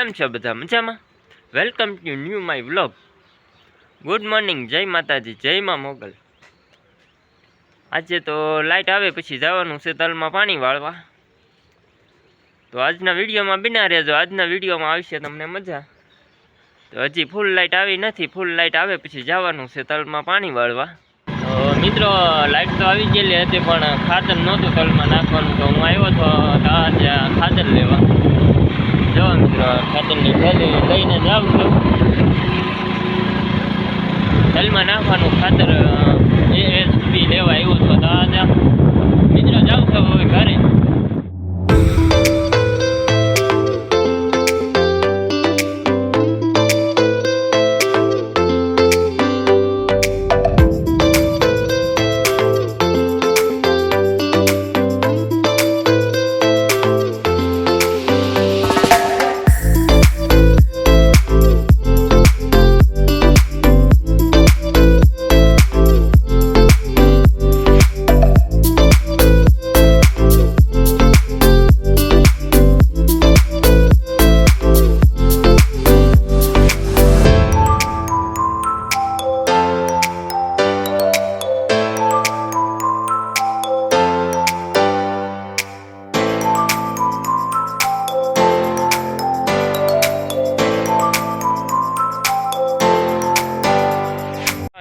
કેમ છો બધા મજામાં? Welcome to new my vlog. Good morning, જય માતાજી, જય માં મોગલ. આજે તો લાઇટ આવે પછી જવાનું છે તલમાં પાણી વાળવા. તો આજના વિડીયોમાં બિના રહેજો, આજના વિડીયોમાં આવશે તમને મજા. તો હજી ફૂલ લાઇટ આવી નથી, ફૂલ લાઇટ આવે પછી જવાનું છે તલમાં પાણી વાળવા. તો મિત્રો લાઇટ તો આવી ગયેલી હતી પણ ખાતર નહોતું તલમાં નાખવાનું, તો હું આવ્યો હતો ત્યાં ખાતર લેવા. જો મિત્રો ખાતરની થેલી લઈને જાઉં છું. તલમાં નાખવાનું ખાતર એએસપી લેવા આવ્યો હતો દાદા. મિત્રો જાઉં છું હવે ઘરે.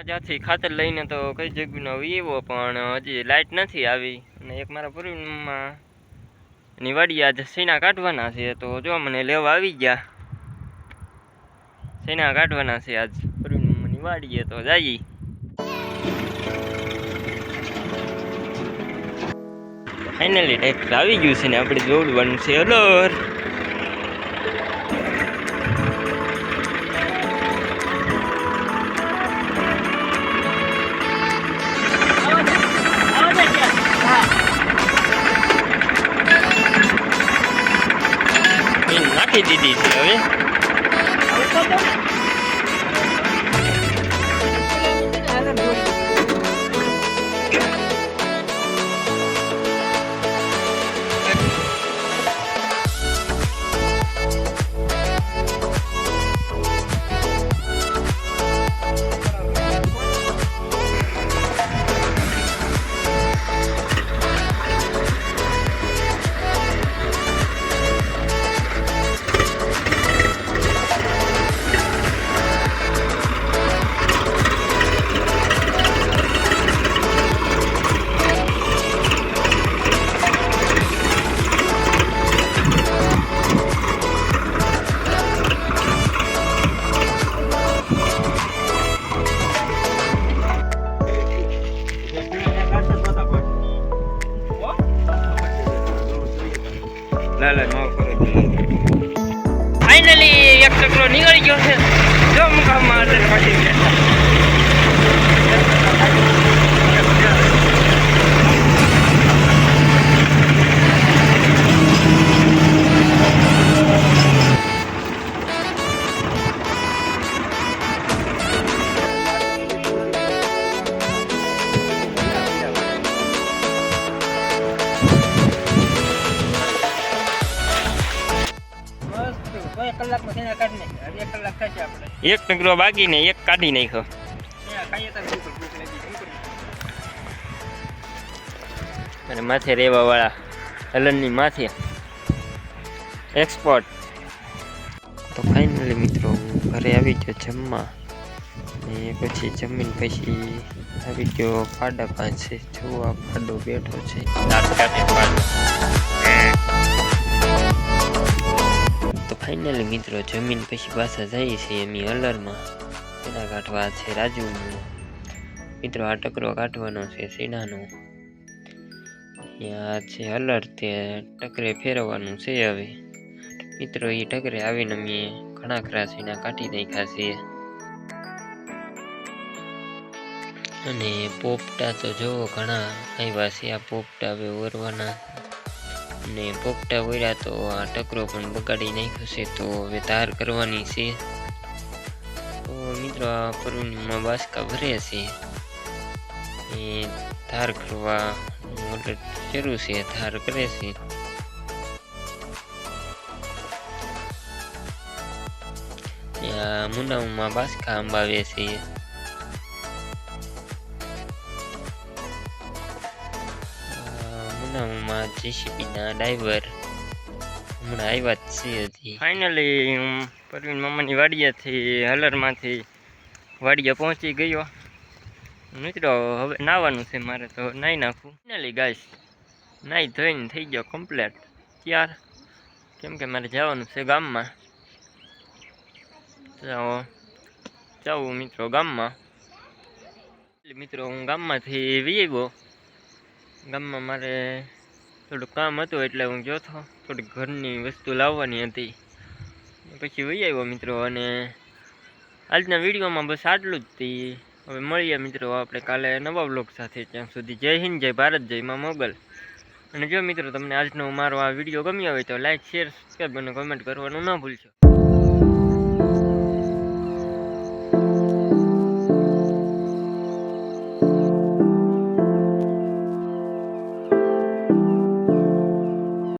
ત્યાંથી ખાતર લઈને તો કઈ જગ્યાનો વીવો પણ હજી લાઇટ નથી આવી. અને એક મારા પૂર્વમાં એની વાડી આજે સીના કાઢવાના છે, તો જો મને લેવા આવી ગયા. સીના કાઢવાના છે આજ પૂર્વની વાડીએ, તો જઈએ. ફાઇનલી ટ્રેક્ટર આવી ગયું છે ને આપણે દોડવાનું છે અલર. નાખી દીધી છે હવે. ફાઇનલી એક ટકરો નીકળી ગયો છે. જો મુકામમાં પાછી એક ટકરો બાકી ને એક કાઢી નાખ્યો. અને માથે રેવા વાળા હલનની માથે એક્સપોર્ટ. તો ફાઇનલી મિત્રો ઘરે આવી ગયો જમવા, ને પછી જમીન પછી આવી ગયો ફાડા પાસે. જો આ ફાડો બેઠો છે. તો ફાઇનલી મિત્રો જમીન પછી પાછા જઈએ છીએ એમ હલરમાં. સીના કાઢવા છે રાજુ મિત્રો. આ ટકરો કાઢવાનો છે સીનાનો. ત્યાં છે હલર, તે ટકરે ફેરવવાનું છે હવે મિત્રો. એ ટકરે આવીને અમે ઘણા ખરા સીના કાઢી નાખ્યા છે. અને પોપટા તો જો ઘણા આવ્યા છે. આ પોપટા હવે ઓરવાના, ને પોપટા ઓર્યા તો આ ટકરો પણ બગાડી નાખ્યો છે, તો હવે ધાર કરવાની છે. તો મિત્રો આ પરુણીમાં બાસકા ભરે છે, એ ધાર કરવા ઓર્ડર શરૂ છે, ધાર કરે છે. મુનામાં બાસકા અંબાવીએ છીએ. મુનામાં જેસીબીના ડ્રાઈવર હમણાં આવ્યા જ છીએ હજી. ફાઇનલી હું પરવીન મામાની વાડિયાથી હલરમાંથી વાડિયા પહોંચી ગયો. મિત્રો હવે નાહવાનું છે મારે, તો નાહી નાખું. ફાઇનલી ગાઈસ નાહી ધોઈને થઈ ગયો કમ્પ્લેટ તૈયાર, કેમ કે મારે જવાનું છે ગામમાં. જાઉં મિત્રો ગામમાં. મિત્રો હું ગામમાંથી વી આવ્યો. ગામમાં મારે થોડુંક કામ હતું એટલે હું ગયો હતો, થોડીક ઘરની વસ્તુ લાવવાની હતી, પછી વહી આવ્યો મિત્રો. અને આજના વિડીયોમાં બસ આટલું જ હતી. હવે મળીએ મિત્રો આપણે કાલે નવા વ્લોગ સાથે. ત્યાં સુધી જય હિન્દ, જય ભારત, જય મા મોગલ. અને જો મિત્રો તમને આજનો મારો આ વિડીયો ગમ્યો હોય તો લાઈક, શેર, સબસ્ક્રાઈબ અને કોમેન્ટ કરવાનું ન ભૂલશો.